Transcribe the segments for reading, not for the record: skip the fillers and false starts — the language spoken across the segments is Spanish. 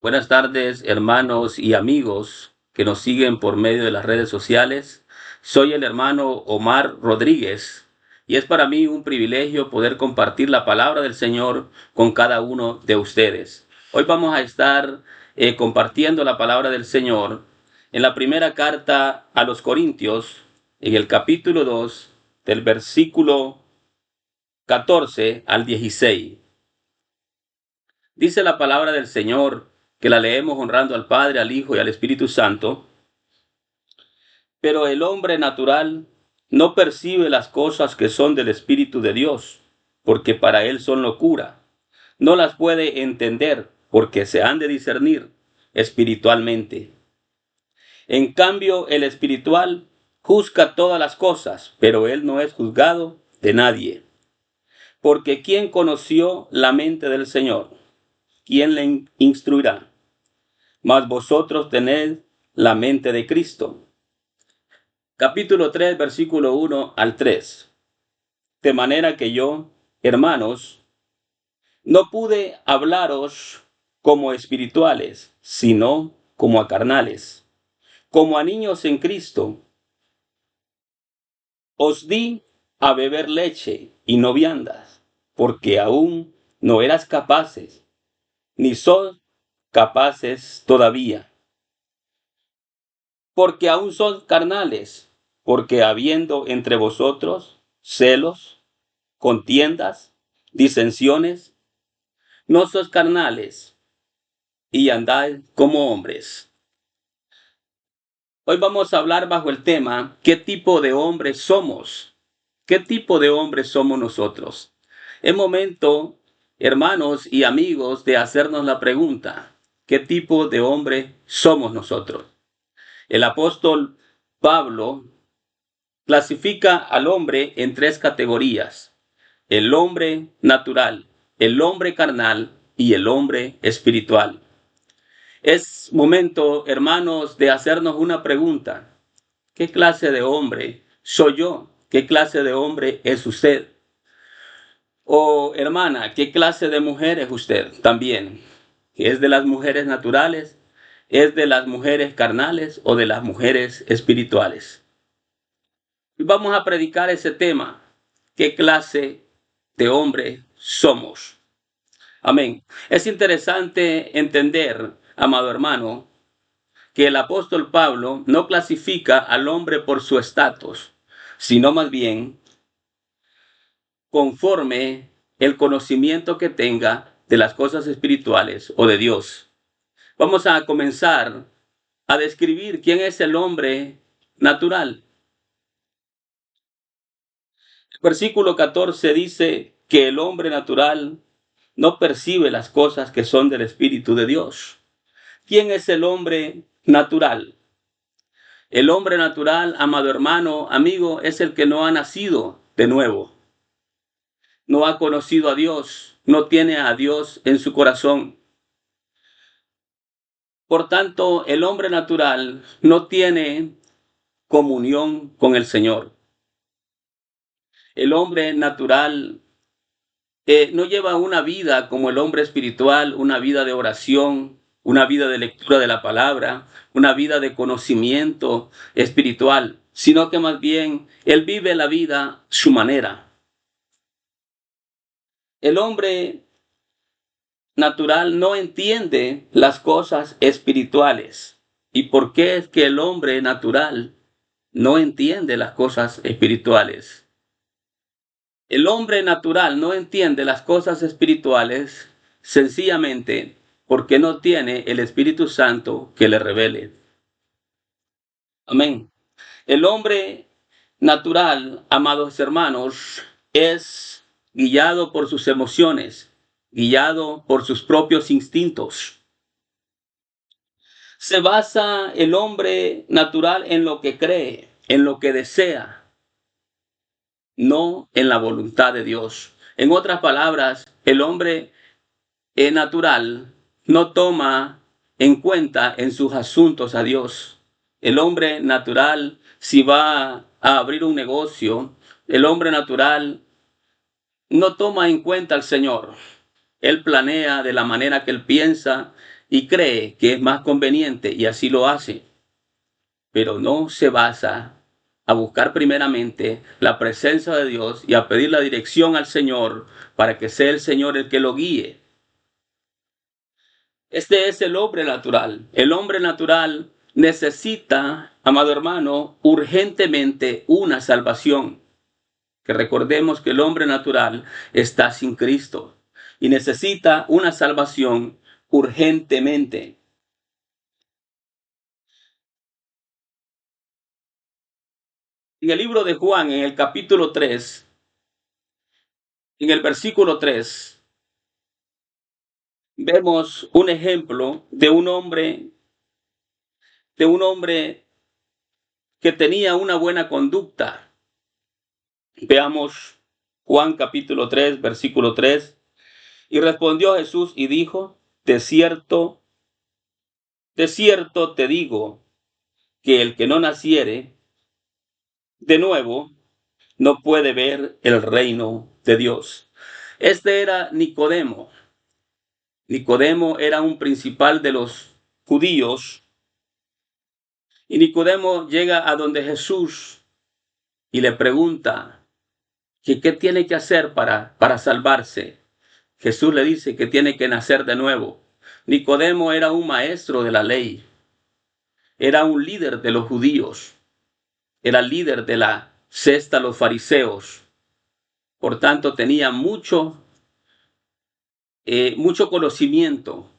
Buenas tardes, hermanos y amigos que nos siguen por medio de las redes sociales. Soy el hermano Omar Rodríguez y es para mí un privilegio poder compartir la palabra del Señor con cada uno de ustedes. Hoy vamos a estar compartiendo la palabra del Señor en la primera carta a los Corintios, en el capítulo 2, del versículo 14 al 16. Dice la palabra del Señor, que la leemos honrando al Padre, al Hijo y al Espíritu Santo. Pero el hombre natural no percibe las cosas que son del Espíritu de Dios, porque para él son locura. No las puede entender, porque se han de discernir espiritualmente. En cambio, el espiritual juzga todas las cosas, pero él no es juzgado de nadie. Porque ¿quién conoció la mente del Señor? ¿Quién le instruirá? Mas vosotros tenéis la mente de Cristo. Capítulo 3, versículo 1 al 3. De manera que yo, hermanos, no pude hablaros como espirituales, sino como a carnales, como a niños en Cristo. Os di a beber leche y no viandas, porque aún no eras capaces, ni sois capaces todavía. Porque aún son carnales, porque habiendo entre vosotros celos, contiendas, disensiones, no sois carnales, y andáis como hombres. Hoy vamos a hablar bajo el tema, ¿qué tipo de hombres somos? ¿Qué tipo de hombres somos nosotros? Es momento, hermanos y amigos, de hacernos la pregunta, ¿qué tipo de hombre somos nosotros? El apóstol Pablo clasifica al hombre en tres categorías: el hombre natural, el hombre carnal y el hombre espiritual. Es momento, hermanos, de hacernos una pregunta. ¿Qué clase de hombre soy yo? ¿Qué clase de hombre es usted? O hermana, ¿qué clase de mujer es usted también? ¿Es de las mujeres naturales? ¿Es de las mujeres carnales o de las mujeres espirituales? Y vamos a predicar ese tema. ¿Qué clase de hombre somos? Amén. Es interesante entender, amado hermano, que el apóstol Pablo no clasifica al hombre por su estatus, sino más bien conforme el conocimiento que tenga de las cosas espirituales o de Dios. Vamos a comenzar a describir quién es el hombre natural. El versículo 14 dice que el hombre natural no percibe las cosas que son del Espíritu de Dios. ¿Quién es el hombre natural? El hombre natural, amado hermano, amigo, es el que no ha nacido de nuevo. No ha conocido a Dios, no tiene a Dios en su corazón. Por tanto, el hombre natural no tiene comunión con el Señor. El hombre natural no lleva una vida como el hombre espiritual, una vida de oración, una vida de lectura de la palabra, una vida de conocimiento espiritual, sino que más bien él vive la vida su manera. El hombre natural no entiende las cosas espirituales. ¿Y por qué es que el hombre natural no entiende las cosas espirituales? El hombre natural no entiende las cosas espirituales sencillamente porque no tiene el Espíritu Santo que le revele. Amén. El hombre natural, amados hermanos, es guiado por sus emociones, guiado por sus propios instintos. Se basa el hombre natural en lo que cree, en lo que desea, no en la voluntad de Dios. En otras palabras, el hombre natural no toma en cuenta en sus asuntos a Dios. El hombre natural, si va a abrir un negocio, el hombre natural no toma en cuenta al Señor. Él planea de la manera que él piensa y cree que es más conveniente y así lo hace, pero no se basa a buscar primeramente la presencia de Dios y a pedir la dirección al Señor para que sea el Señor el que lo guíe. Este es el hombre natural. El hombre natural necesita, amado hermano, urgentemente una salvación. Que recordemos que el hombre natural está sin Cristo y necesita una salvación urgentemente. En el libro de Juan, en el capítulo 3, en el versículo 3, vemos un ejemplo de un hombre que tenía una buena conducta. Veamos Juan capítulo 3, versículo 3. Y respondió Jesús y dijo, de cierto te digo, que el que no naciere de nuevo no puede ver el reino de Dios. Este era Nicodemo. Nicodemo era un principal de los judíos. Y Nicodemo llega a donde Jesús y le pregunta que qué tiene que hacer para salvarse. Jesús le dice que tiene que nacer de nuevo. Nicodemo era un maestro de la ley, era un líder de los judíos, era líder de la cesta de los fariseos. Por tanto, tenía mucho conocimiento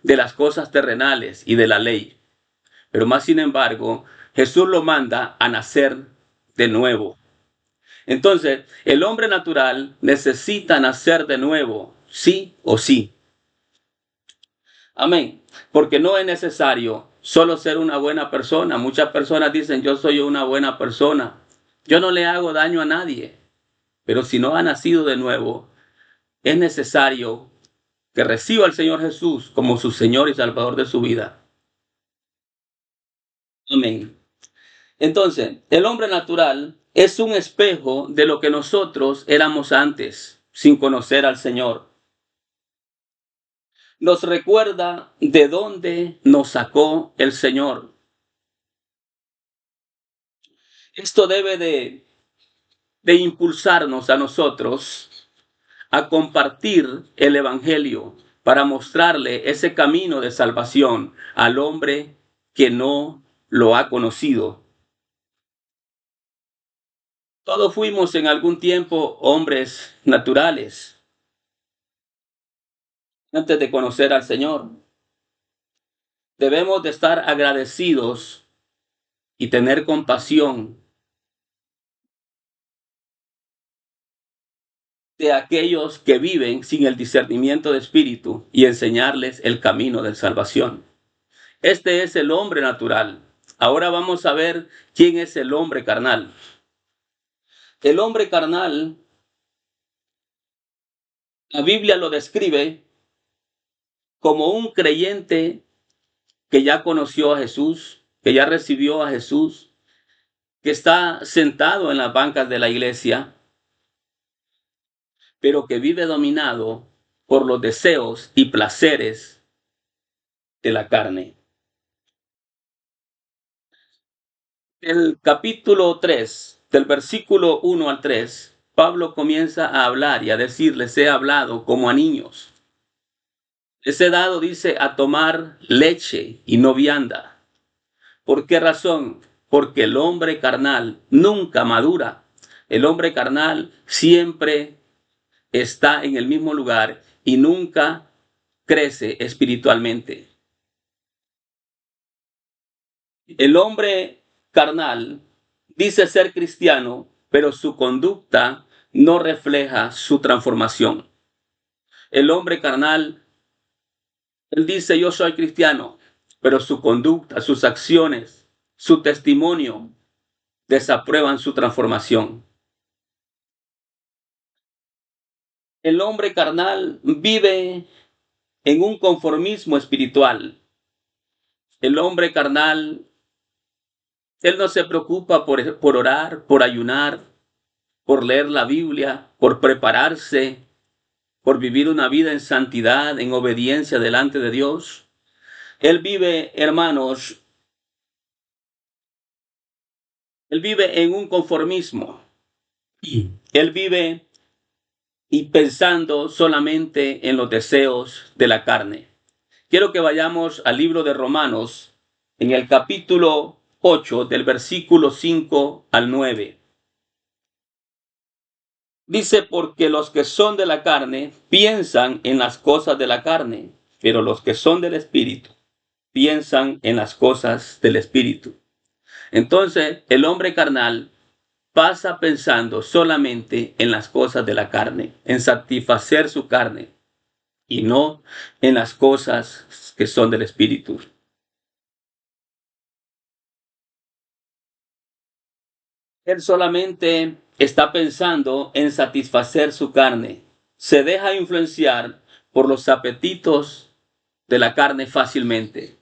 de las cosas terrenales y de la ley. Pero más sin embargo, Jesús lo manda a nacer de nuevo. Entonces, el hombre natural necesita nacer de nuevo, sí o sí. Amén. Porque no es necesario solo ser una buena persona. Muchas personas dicen, yo soy una buena persona. Yo no le hago daño a nadie. Pero si no ha nacido de nuevo, es necesario que reciba al Señor Jesús como su Señor y Salvador de su vida. Amén. Entonces, el hombre natural es un espejo de lo que nosotros éramos antes, sin conocer al Señor. Nos recuerda de dónde nos sacó el Señor. Esto debe de impulsarnos a nosotros a compartir el Evangelio para mostrarle ese camino de salvación al hombre que no lo ha conocido. Todos fuimos en algún tiempo hombres naturales antes de conocer al Señor. Debemos de estar agradecidos y tener compasión de aquellos que viven sin el discernimiento de espíritu y enseñarles el camino de salvación. Este es el hombre natural. Ahora vamos a ver quién es el hombre carnal. El hombre carnal, la Biblia lo describe como un creyente que ya conoció a Jesús, que ya recibió a Jesús, que está sentado en las bancas de la iglesia, pero que vive dominado por los deseos y placeres de la carne. El capítulo 3, del versículo 1 al 3, Pablo comienza a hablar y a decirles, he hablado como a niños. Les he dado, dice, a tomar leche y no vianda. ¿Por qué razón? Porque el hombre carnal nunca madura. El hombre carnal siempre está en el mismo lugar y nunca crece espiritualmente. El hombre carnal dice ser cristiano, pero su conducta no refleja su transformación. El hombre carnal, él dice yo soy cristiano, pero su conducta, sus acciones, su testimonio desaprueban su transformación. El hombre carnal vive en un conformismo espiritual. El hombre carnal, él no se preocupa por orar, por ayunar, por leer la Biblia, por prepararse, por vivir una vida en santidad, en obediencia delante de Dios. Él vive, hermanos, él vive en un conformismo. Él vive y pensando solamente en los deseos de la carne. Quiero que vayamos al libro de Romanos, en el capítulo 8, del versículo 5 al 9. Dice, porque los que son de la carne piensan en las cosas de la carne, pero los que son del Espíritu piensan en las cosas del Espíritu. Entonces, el hombre carnal pasa pensando solamente en las cosas de la carne, en satisfacer su carne, y no en las cosas que son del Espíritu. Él solamente está pensando en satisfacer su carne. Se deja influenciar por los apetitos de la carne fácilmente.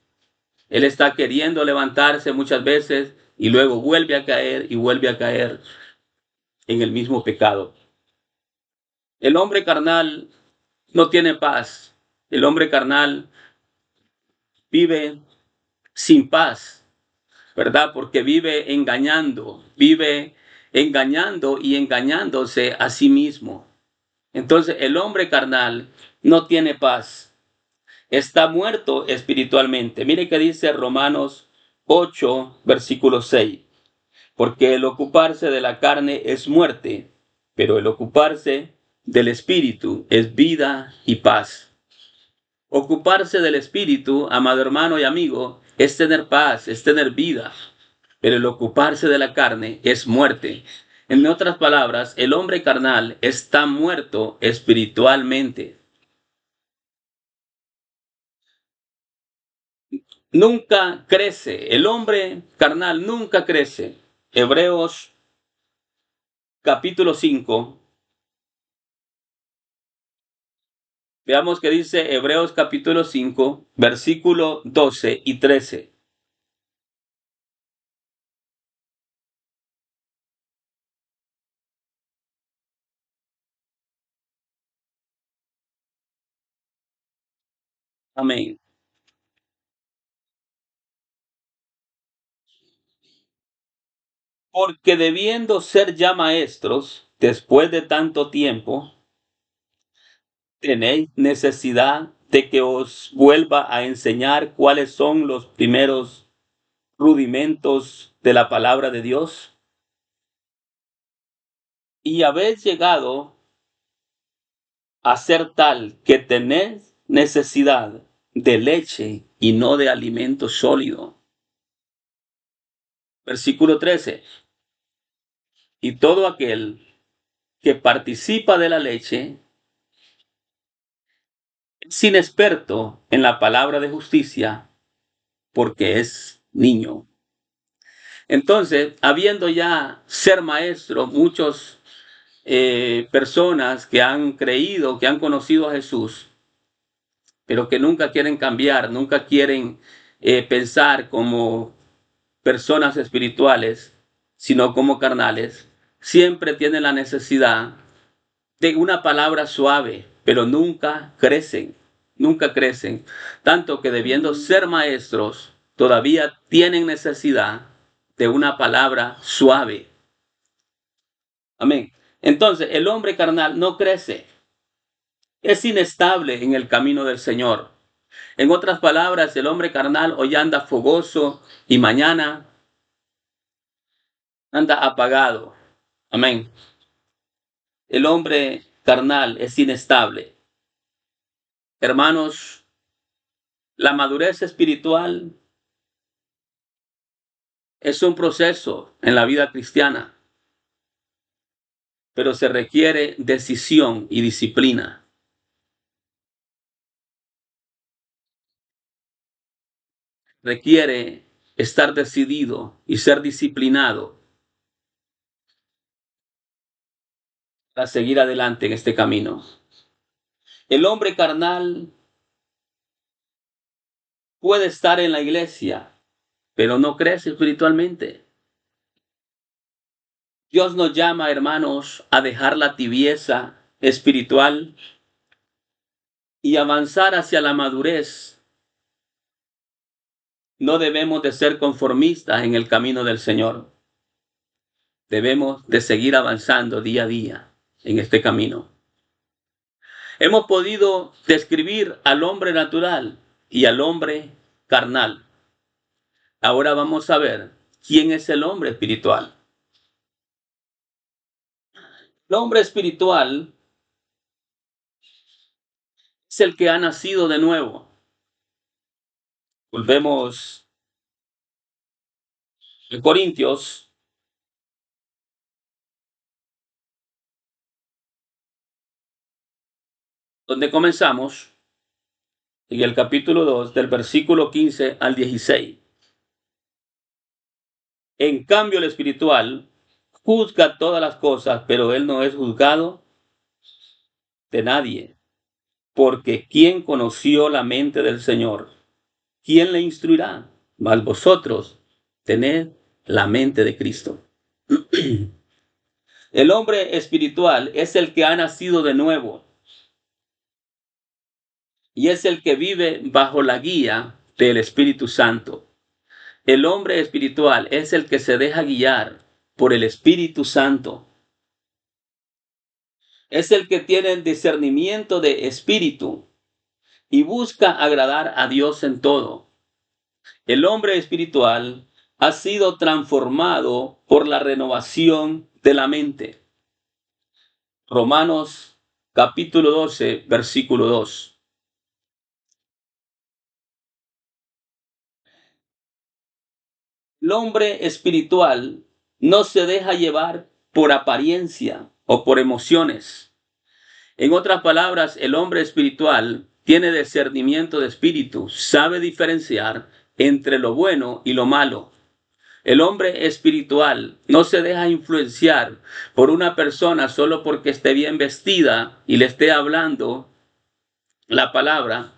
Él está queriendo levantarse muchas veces y luego vuelve a caer y vuelve a caer en el mismo pecado. El hombre carnal no tiene paz. El hombre carnal vive sin paz, ¿verdad? Porque vive engañando y engañándose a sí mismo. Entonces el hombre carnal no tiene paz, está muerto espiritualmente. Mire que dice Romanos 8, versículo 6, porque el ocuparse de la carne es muerte, pero el ocuparse del espíritu es vida y paz. Ocuparse del espíritu, amado hermano y amigo, es tener paz, es tener vida, pero el ocuparse de la carne es muerte. En otras palabras, el hombre carnal está muerto espiritualmente. Nunca crece, el hombre carnal nunca crece. Hebreos capítulo 5. Veamos qué dice Hebreos capítulo 5, versículo 12 y 13. Amén. Porque debiendo ser ya maestros, después de tanto tiempo, tenéis necesidad de que os vuelva a enseñar cuáles son los primeros rudimentos de la palabra de Dios. Y habéis llegado a ser tal que tenéis necesidad de leche y no de alimento sólido. Versículo 13. Y todo aquel que participa de la leche es inexperto en la palabra de justicia porque es niño. Entonces, habiendo ya ser maestro, muchos personas que han creído, que han conocido a Jesús, pero que nunca quieren cambiar, nunca quieren pensar como personas espirituales, sino como carnales, siempre tienen la necesidad de una palabra suave, pero nunca crecen, nunca crecen, tanto que debiendo ser maestros, todavía tienen necesidad de una palabra suave. Amén. Entonces, el hombre carnal no crece, es inestable en el camino del Señor. En otras palabras, el hombre carnal hoy anda fogoso y mañana anda apagado. Amén. El hombre carnal es inestable. Hermanos, la madurez espiritual es un proceso en la vida cristiana, pero se requiere decisión y disciplina. Requiere estar decidido y ser disciplinado para seguir adelante en este camino. El hombre carnal puede estar en la iglesia, pero no crece espiritualmente. Dios nos llama, hermanos, a dejar la tibieza espiritual, y avanzar hacia la madurez, no debemos de ser conformistas en el camino del Señor. Debemos de seguir avanzando día a día en este camino. Hemos podido describir al hombre natural y al hombre carnal. Ahora vamos a ver quién es el hombre espiritual. El hombre espiritual es el que ha nacido de nuevo. Volvemos a Corintios, donde comenzamos, en el capítulo 2, del versículo 15 al 16. En cambio, el espiritual juzga todas las cosas, pero él no es juzgado de nadie. Porque ¿quién conoció la mente del Señor? ¿Quién le instruirá? Mas vosotros tened la mente de Cristo. El hombre espiritual es el que ha nacido de nuevo y es el que vive bajo la guía del Espíritu Santo. El hombre espiritual es el que se deja guiar por el Espíritu Santo. Es el que tiene el discernimiento de espíritu y busca agradar a Dios en todo. El hombre espiritual ha sido transformado por la renovación de la mente. Romanos capítulo 12, versículo 2. El hombre espiritual no se deja llevar por apariencia o por emociones. En otras palabras, el hombre espiritual tiene discernimiento de espíritu, sabe diferenciar entre lo bueno y lo malo. El hombre espiritual no se deja influenciar por una persona solo porque esté bien vestida y le esté hablando la palabra.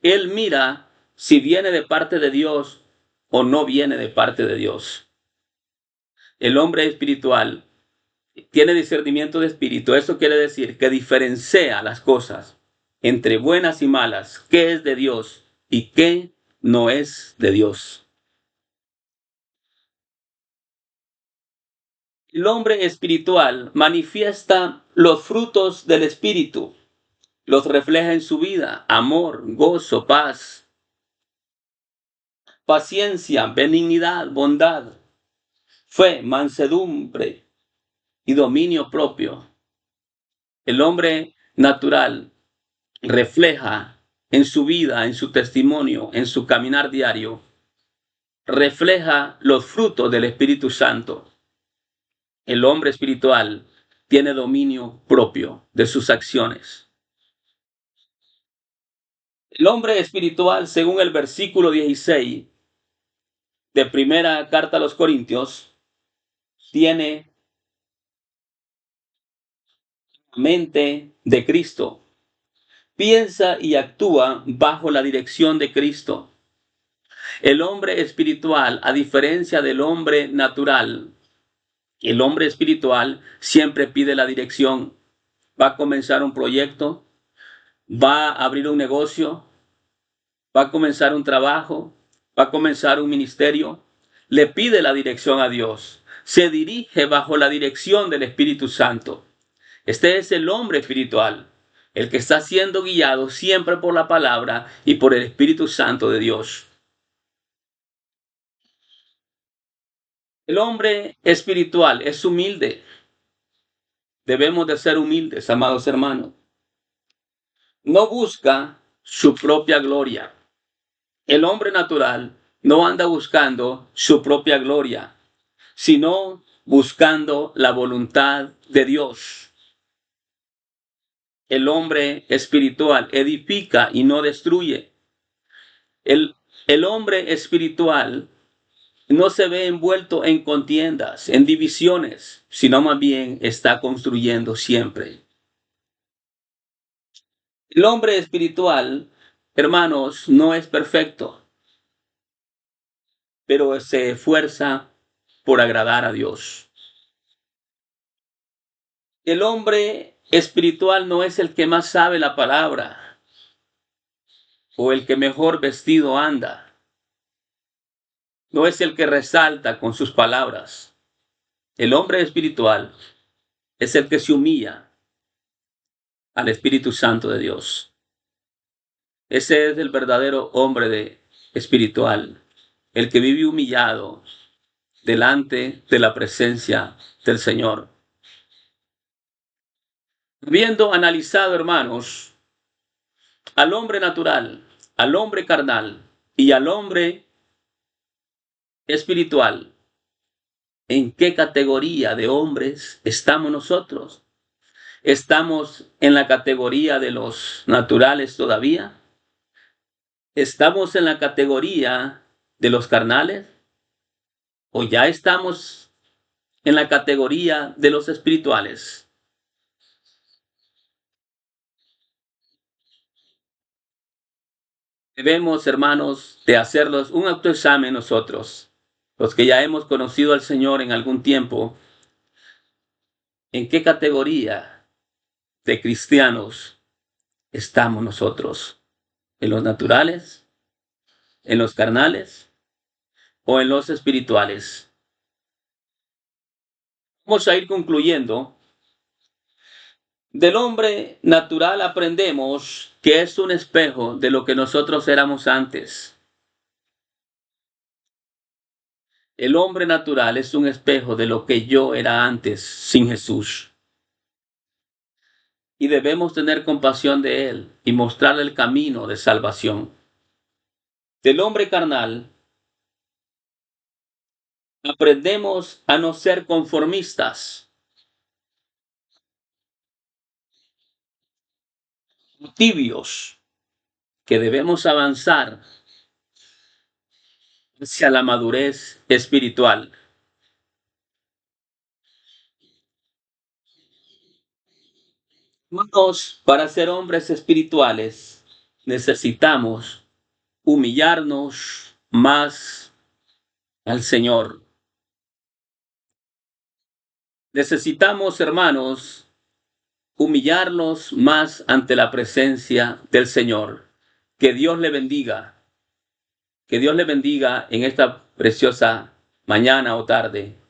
Él mira si viene de parte de Dios o no viene de parte de Dios. El hombre espiritual tiene discernimiento de espíritu. Eso quiere decir que diferencia las cosas entre buenas y malas, qué es de Dios y qué no es de Dios. El hombre espiritual manifiesta los frutos del espíritu, los refleja en su vida: amor, gozo, paz, paciencia, benignidad, bondad, fe, mansedumbre y dominio propio. El hombre natural refleja en su vida, en su testimonio, en su caminar diario, refleja los frutos del Espíritu Santo. El hombre espiritual tiene dominio propio de sus acciones. El hombre espiritual, según el versículo 16 de primera carta a los Corintios, tiene mente de Cristo. Piensa y actúa bajo la dirección de Cristo. El hombre espiritual, a diferencia del hombre natural, el hombre espiritual siempre pide la dirección. Va a comenzar un proyecto, va a abrir un negocio, va a comenzar un trabajo, va a comenzar un ministerio. Le pide la dirección a Dios. Se dirige bajo la dirección del Espíritu Santo. Este es el hombre espiritual, el que está siendo guiado siempre por la palabra y por el Espíritu Santo de Dios. El hombre espiritual es humilde. Debemos de ser humildes, amados hermanos. No busca su propia gloria. El hombre natural no anda buscando su propia gloria, sino buscando la voluntad de Dios. El hombre espiritual edifica y no destruye. El hombre espiritual no se ve envuelto en contiendas, en divisiones, sino más bien está construyendo siempre. El hombre espiritual, hermanos, no es perfecto, pero se esfuerza por agradar a Dios. El hombre espiritual no es el que más sabe la palabra, o el que mejor vestido anda. No es el que resalta con sus palabras. El hombre espiritual es el que se humilla al Espíritu Santo de Dios. Ese es el verdadero espiritual, el que vive humillado delante de la presencia del Señor. Habiendo analizado, hermanos, al hombre natural, al hombre carnal y al hombre espiritual, ¿en qué categoría de hombres estamos nosotros? ¿Estamos en la categoría de los naturales todavía? ¿Estamos en la categoría de los carnales? ¿O ya estamos en la categoría de los espirituales? Debemos, hermanos, de hacerlos un autoexamen nosotros, los que ya hemos conocido al Señor en algún tiempo, ¿en qué categoría de cristianos estamos nosotros? ¿En los naturales? ¿En los carnales? ¿O en los espirituales? Vamos a ir concluyendo. Del hombre natural aprendemos que es un espejo de lo que nosotros éramos antes. El hombre natural es un espejo de lo que yo era antes sin Jesús. Y debemos tener compasión de él y mostrarle el camino de salvación. Del hombre carnal aprendemos a no ser conformistas, tibios, que debemos avanzar hacia la madurez espiritual. Hermanos, para ser hombres espirituales necesitamos humillarnos más al Señor. Necesitamos, hermanos, humillarnos más ante la presencia del Señor. Que Dios le bendiga. Que Dios le bendiga en esta preciosa mañana o tarde.